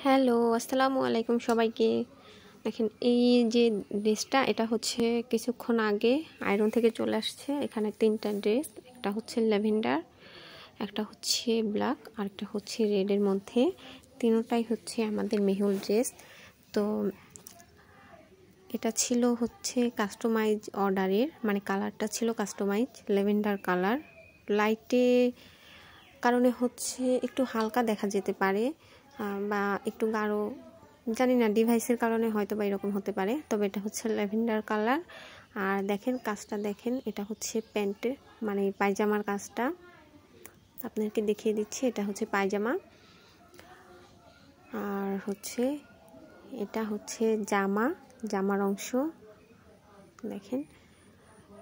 Hello, আসসালামু আলাইকুম সবাইকে। দেখেন এই যে ড্রেসটা, এটা হচ্ছে কিছুক্ষণ আগে আয়রন থেকে চলে আসছে। এখানে 3টা ড্রেস, একটা হচ্ছে ল্যাভেন্ডার, একটা হচ্ছে ব্ল্যাক, আর একটা হচ্ছে রেডের মধ্যে। তিনটাই হচ্ছে আমাদের মেহুল ড্রেস। তো এটা ছিল হচ্ছে কাস্টমাইজ অর্ডারের, মানে কালারটা ছিল কাস্টমাইজ ল্যাভেন্ডার কালার। লাইটে কারণে হচ্ছে একটু হালকা দেখা যেতে পারে বা একটু গাঢ়, জানি না, ডিভাইসের কারণে হয়তো বা এরকম হতে পারে। তবে এটা হচ্ছে ল্যাভেন্ডার কালার। আর দেখেন কাজটা, দেখেন এটা হচ্ছে প্যান্টের, মানে পায়জামার কাজটা আপনাদেরকে দেখিয়ে দিচ্ছি। এটা হচ্ছে পায়জামা, আর হচ্ছে এটা হচ্ছে জামার অংশ। দেখেন,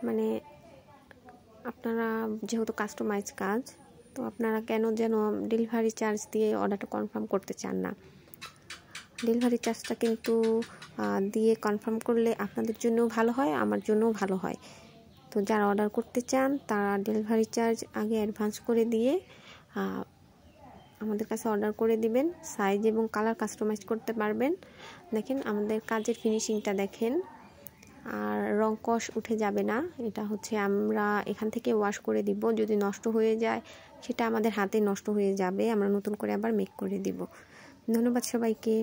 মানে আপনারা যেহেতু কাস্টমাইজ কাজ, তো আপনারা কেন যেন ডেলিভারি চার্জ দিয়ে অর্ডারটা কনফার্ম করতে চান না। ডেলিভারি চার্জটা কিন্তু দিয়ে কনফার্ম করলে আপনাদের জন্যও ভালো হয়, আমার জন্যও ভালো হয়। তো যারা অর্ডার করতে চান তারা ডেলিভারি চার্জ আগে অ্যাডভান্স করে দিয়ে আমাদের কাছে অর্ডার করে দিবেন। সাইজ এবং কালার কাস্টমাইজ করতে পারবেন। দেখেন আমাদের কাজের ফিনিশিংটা দেখেন, আর রং কষ উঠে যাবে না। এটা হচ্ছে আমরা এখান থেকে ওয়াশ করে দিব। যদি নষ্ট হয়ে যায় সেটা আমাদের হাতে নষ্ট হয়ে যাবে, আমরা নতুন করে আবার মেক করে দিব। ধন্যবাদ সবাইকে।